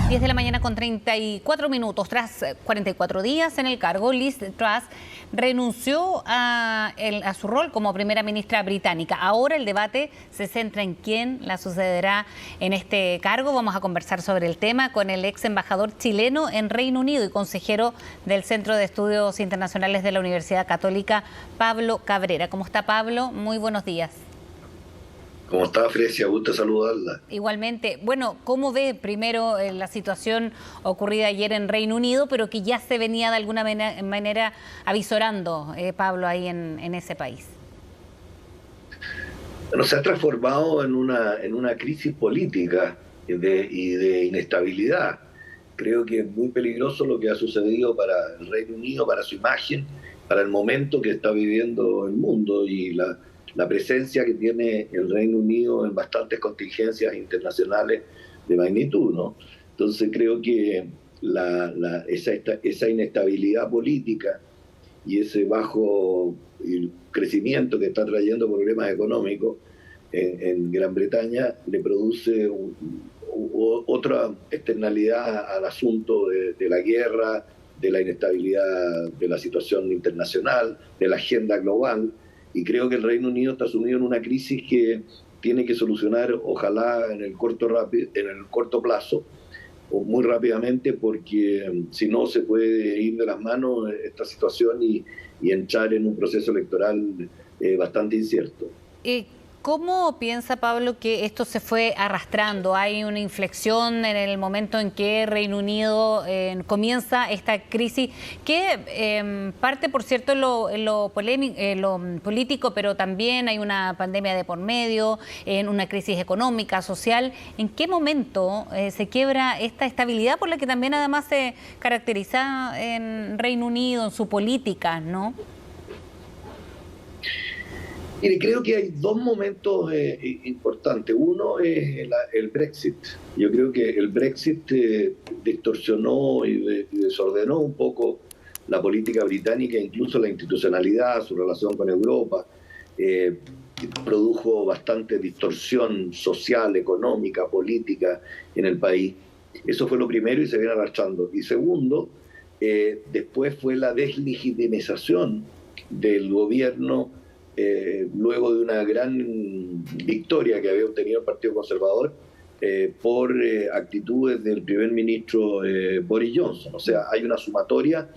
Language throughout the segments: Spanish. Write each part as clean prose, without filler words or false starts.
10 de la mañana con 34 minutos. Tras 44 días en el cargo, Liz Truss renunció a su rol como primera ministra británica. Ahora el debate se centra en quién la sucederá en este cargo. Vamos a conversar sobre el tema con el ex embajador chileno en Reino Unido y consejero del Centro de Estudios Internacionales de la Universidad Católica, Pablo Cabrera. ¿Cómo está, Pablo? Muy buenos días. ¿Cómo está, Frecia? Gusto saludarla. Igualmente. Bueno, ¿cómo ve primero la situación ocurrida ayer en Reino Unido, pero que ya se venía de alguna manera avisorando, Pablo, ahí en ese país? Bueno, se ha transformado en una crisis política y de inestabilidad. Creo que es muy peligroso lo que ha sucedido para el Reino Unido, para su imagen, para el momento que está viviendo el mundo y la presencia que tiene el Reino Unido en bastantes contingencias internacionales de magnitud, ¿no? Entonces creo que esa inestabilidad política y ese bajo crecimiento que está trayendo problemas económicos en Gran Bretaña le produce otra externalidad al asunto de la guerra, de la inestabilidad de la situación internacional, de la agenda global. Y creo que el Reino Unido está sumido en una crisis que tiene que solucionar, ojalá en el corto plazo, o muy rápidamente, porque si no se puede ir de las manos esta situación y entrar en un proceso electoral bastante incierto. ¿Cómo piensa, Pablo, que esto se fue arrastrando? ¿Hay una inflexión en el momento en que Reino Unido comienza esta crisis que parte, por cierto, en lo político, pero también hay una pandemia de por medio, en una crisis económica, social? ¿En qué momento se quiebra esta estabilidad por la que también además se caracteriza en Reino Unido, en su política, ¿no? Mire, creo que hay dos momentos importantes. Uno es el Brexit. Yo creo que el Brexit distorsionó y desordenó un poco la política británica, incluso la institucionalidad, su relación con Europa. Produjo bastante distorsión social, económica, política en el país. Eso fue lo primero y se viene arrastrando. Y segundo, después fue la deslegitimización del gobierno luego de una gran victoria que había obtenido el Partido Conservador por actitudes del primer ministro Boris Johnson. O sea, hay una sumatoria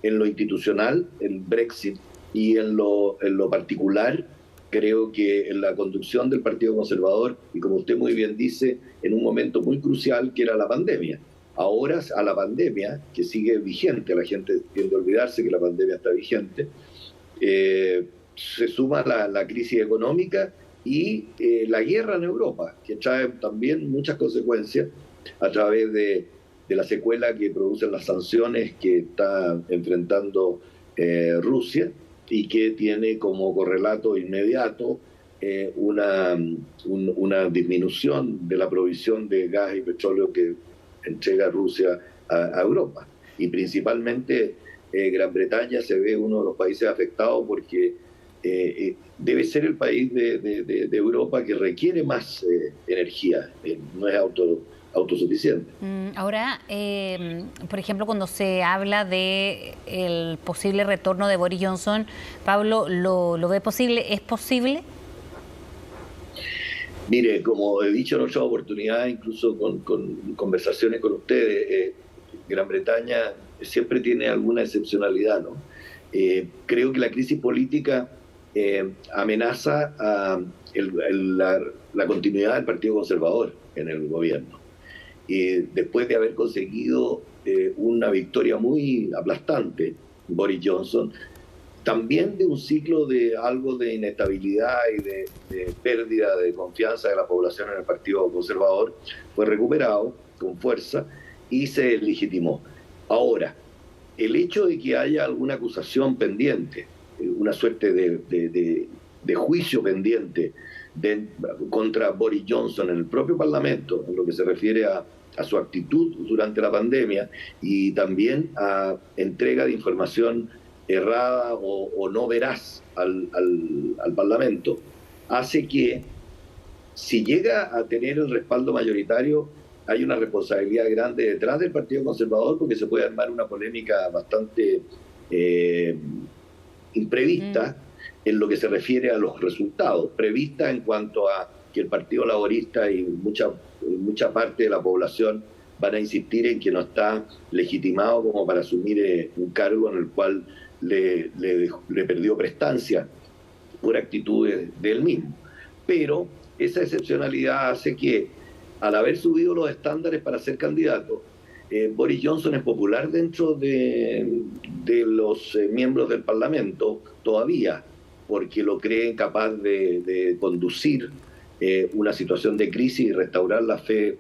en lo institucional, el Brexit, y en lo particular, creo que en la conducción del Partido Conservador, y como usted muy bien dice, en un momento muy crucial que era la pandemia. Ahora, a la pandemia, que sigue vigente, la gente tiende a olvidarse que la pandemia está vigente, se suma la crisis económica y la guerra en Europa, que trae también muchas consecuencias a través de la secuela que producen las sanciones que está enfrentando Rusia y que tiene como correlato inmediato una disminución de la provisión de gas y petróleo que entrega Rusia a Europa. Y principalmente Gran Bretaña se ve uno de los países afectados porque debe ser el país de Europa que requiere más energía, no es autosuficiente. Ahora, por ejemplo, cuando se habla de el posible retorno de Boris Johnson, Pablo, ¿lo ve posible? ¿Es posible? Mire, como he dicho en otras oportunidades, incluso con conversaciones con ustedes, Gran Bretaña siempre tiene alguna excepcionalidad, ¿no? Creo que la crisis política amenaza la continuidad del Partido Conservador en el gobierno. Después de haber conseguido una victoria muy aplastante, Boris Johnson, también de un ciclo de algo de inestabilidad y de pérdida de confianza de la población en el Partido Conservador, fue recuperado con fuerza y se legitimó. Ahora, el hecho de que haya alguna acusación pendiente, una suerte de juicio pendiente contra Boris Johnson en el propio Parlamento, en lo que se refiere a su actitud durante la pandemia y también a entrega de información errada o no veraz al Parlamento, hace que si llega a tener el respaldo mayoritario, hay una responsabilidad grande detrás del Partido Conservador, porque se puede armar una polémica bastante imprevista en lo que se refiere a los resultados, prevista en cuanto a que el Partido Laborista y mucha parte de la población van a insistir en que no está legitimado como para asumir un cargo en el cual le perdió prestancia por actitudes del mismo. Pero esa excepcionalidad hace que, al haber subido los estándares para ser candidato, Boris Johnson es popular dentro de los miembros del Parlamento todavía, porque lo creen capaz de conducir una situación de crisis y restaurar la fe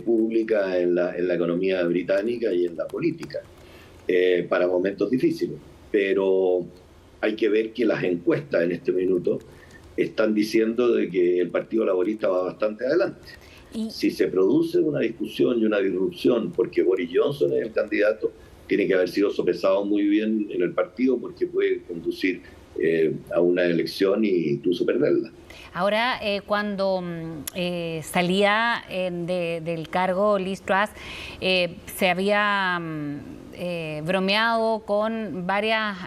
pública en la economía británica y en la política para momentos difíciles. Pero hay que ver que las encuestas en este minuto están diciendo de que el Partido Laborista va bastante adelante. Si se produce una discusión y una disrupción porque Boris Johnson es el candidato, tiene que haber sido sopesado muy bien en el partido, porque puede conducir a una elección y incluso perderla. Ahora, cuando salía del cargo Liz Truss, se había bromeado con varias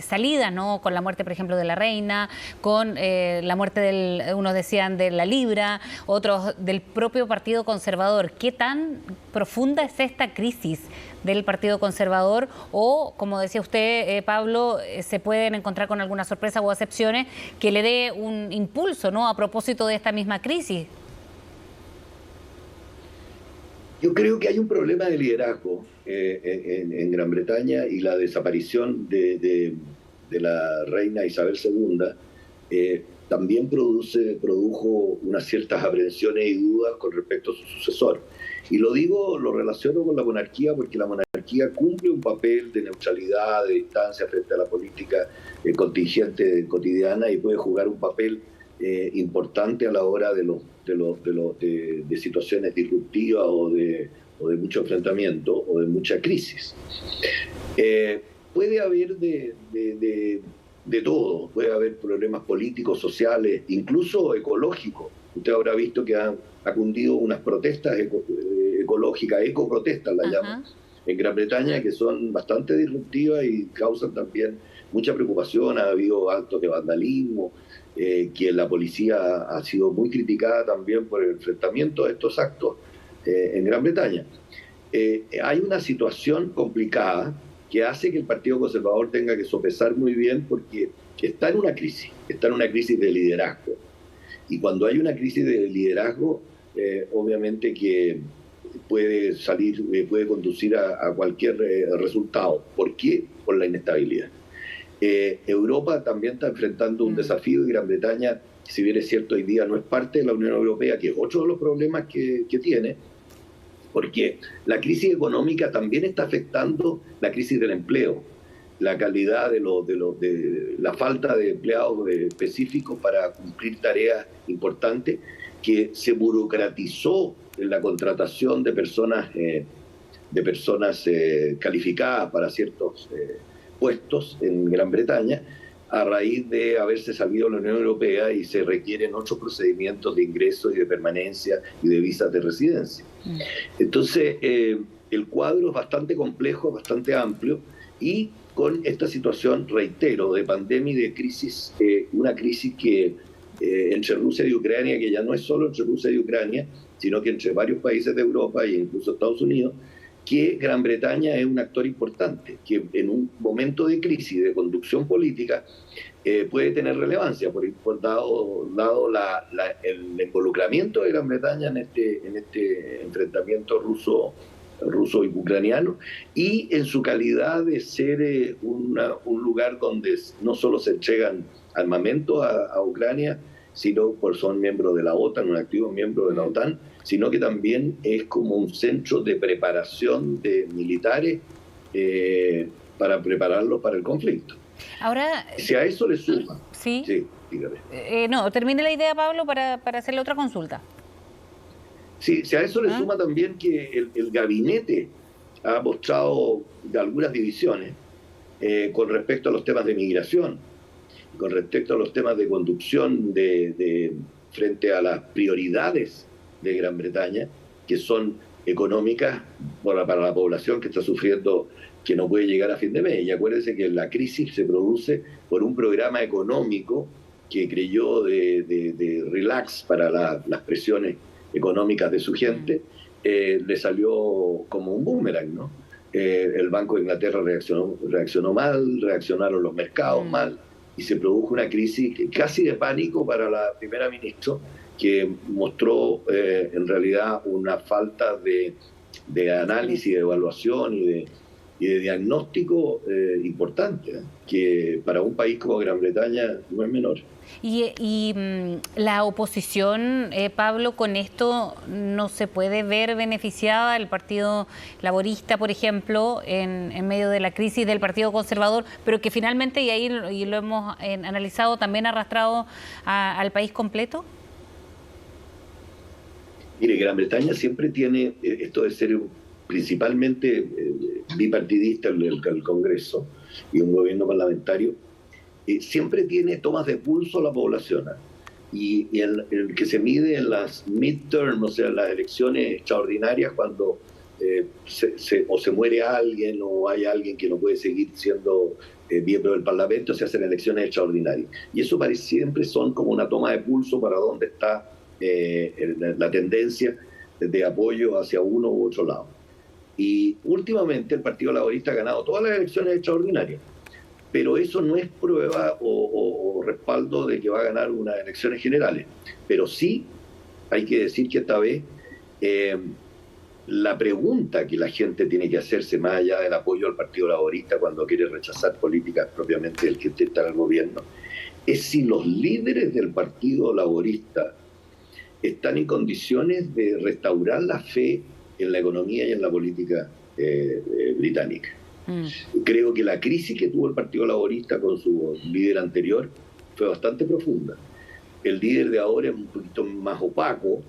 salidas, ¿no? Con la muerte, por ejemplo, de la reina, con la muerte unos decían de la libra, otros del propio Partido Conservador. ¿Qué tan profunda es esta crisis del Partido Conservador? O, como decía usted, Pablo, se pueden encontrar con alguna sorpresa o excepciones que le dé un impulso, ¿no?, a propósito de esta misma crisis. Yo creo que hay un problema de liderazgo en Gran Bretaña, y la desaparición de la reina Isabel II también produjo unas ciertas aprensiones y dudas con respecto a su sucesor. Y lo relaciono con la monarquía, porque la monarquía cumple un papel de neutralidad, de distancia frente a la política contingente cotidiana, y puede jugar un papel importante a la hora de situaciones disruptivas o de mucho enfrentamiento o de mucha crisis. Puede haber de todo, puede haber problemas políticos, sociales, incluso ecológicos. Usted habrá visto que ha cundido unas protestas ecológicas, ecoprotestas las llaman, en Gran Bretaña, que son bastante disruptivas y causan también mucha preocupación. Ha habido actos de vandalismo, que la policía ha sido muy criticada también por el enfrentamiento de estos actos en Gran Bretaña. Hay una situación complicada que hace que el Partido Conservador tenga que sopesar muy bien, porque está en una crisis de liderazgo. Y cuando hay una crisis de liderazgo, obviamente que puede conducir a cualquier resultado. ¿Por qué? Por la inestabilidad. Europa también está enfrentando un desafío, y Gran Bretaña, si bien es cierto, hoy día no es parte de la Unión Europea, que es otro de los problemas que tiene, porque la crisis económica también está afectando la crisis del empleo, la calidad de la falta de empleados específicos para cumplir tareas importantes, que se burocratizó en la contratación de personas calificadas para ciertos puestos en Gran Bretaña, a raíz de haberse salido de la Unión Europea, y se requieren otros procedimientos de ingreso y de permanencia y de visas de residencia. Entonces, el cuadro es bastante complejo, bastante amplio, y con esta situación, reitero, de pandemia y de crisis, una crisis que entre Rusia y Ucrania, que ya no es solo entre Rusia y Ucrania, sino que entre varios países de Europa e incluso Estados Unidos, que Gran Bretaña es un actor importante, que en un momento de crisis, de conducción política, puede tener relevancia, dado el involucramiento de Gran Bretaña en este enfrentamiento ruso y ucraniano, y en su calidad de ser un lugar donde no solo se entregan armamentos a Ucrania, sino por son miembros de la OTAN, un activo miembro de la OTAN, sino que también es como un centro de preparación de militares para prepararlos para el conflicto. Ahora, si a eso le suma... Sí, dígame. No, termine la idea, Pablo, para hacerle otra consulta. Sí, si a eso le suma también que el gabinete ha mostrado algunas divisiones con respecto a los temas de migración, con respecto a los temas de conducción frente a las prioridades de Gran Bretaña, que son económicas para la población que está sufriendo, que no puede llegar a fin de mes. Y acuérdense que la crisis se produce por un programa económico que creyó de relax para las presiones económicas de su gente, le salió como un boomerang, ¿no? El Banco de Inglaterra reaccionó mal, reaccionaron los mercados mal, y se produjo una crisis casi de pánico para la primera ministra, que mostró en realidad una falta de análisis, de evaluación y de diagnóstico importante, que para un país como Gran Bretaña no es menor. Y la oposición, Pablo, con esto no se puede ver beneficiada, el Partido Laborista, por ejemplo, en medio de la crisis del Partido Conservador, pero que finalmente, y lo hemos analizado, también ha arrastrado al país completo. Mire, Gran Bretaña siempre tiene esto de ser principalmente bipartidista el Congreso y un gobierno parlamentario, siempre tiene tomas de pulso a la población. Y el que se mide en las midterm, o sea, las elecciones extraordinarias, cuando se muere alguien o hay alguien que no puede seguir siendo miembro del Parlamento, se hacen elecciones extraordinarias. Y eso siempre son como una toma de pulso para dónde está la tendencia de apoyo hacia uno u otro lado. Y últimamente el Partido Laborista ha ganado todas las elecciones extraordinarias, pero eso no es prueba o respaldo de que va a ganar unas elecciones generales. Pero sí hay que decir que esta vez la pregunta que la gente tiene que hacerse, más allá del apoyo al Partido Laborista cuando quiere rechazar políticas propiamente del que está en el gobierno, es si los líderes del Partido Laborista están en condiciones de restaurar la fe en la economía y en la política británica. Creo que la crisis que tuvo el Partido Laborista con su líder anterior fue bastante profunda. El líder de ahora es un poquito más opaco,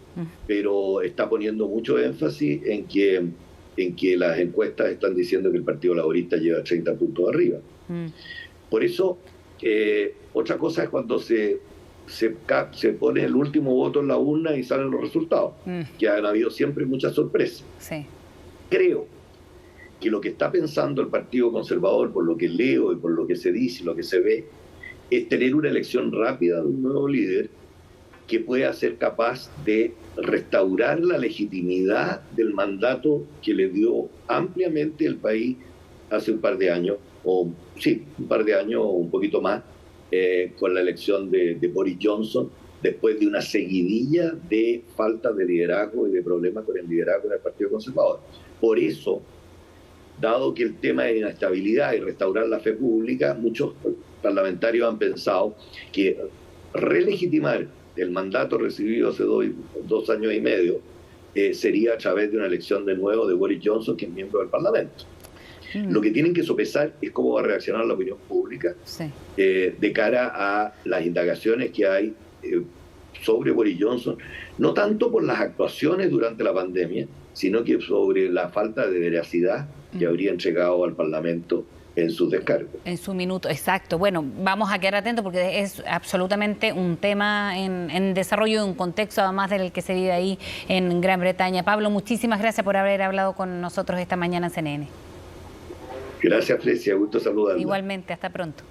pero está poniendo mucho énfasis en que las encuestas están diciendo que el Partido Laborista lleva 30 puntos arriba. Por eso, otra cosa es cuando se pone el último voto en la urna y salen los resultados, que han habido siempre muchas sorpresas. Sí. Creo que lo que está pensando el Partido Conservador, por lo que leo y por lo que se dice y lo que se ve, es tener una elección rápida de un nuevo líder que pueda ser capaz de restaurar la legitimidad del mandato que le dio ampliamente el país hace un par de años, un poquito más, con la elección de Boris Johnson, después de una seguidilla de falta de liderazgo y de problemas con el liderazgo del Partido Conservador. Por eso, dado que el tema de inestabilidad y restaurar la fe pública, muchos parlamentarios han pensado que relegitimar el mandato recibido hace 2 años y medio sería a través de una elección de nuevo de Boris Johnson, que es miembro del Parlamento. Lo que tienen que sopesar es cómo va a reaccionar la opinión pública de cara a las indagaciones que hay sobre Boris Johnson, no tanto por las actuaciones durante la pandemia, sino que sobre la falta de veracidad que habría entregado al Parlamento en sus descargos. En su minuto, exacto. Bueno, vamos a quedar atentos porque es absolutamente un tema en desarrollo, un contexto además del que se vive ahí en Gran Bretaña. Pablo, muchísimas gracias por haber hablado con nosotros esta mañana en CNN. Gracias, Frecia. Gusto saludarla. Igualmente, hasta pronto.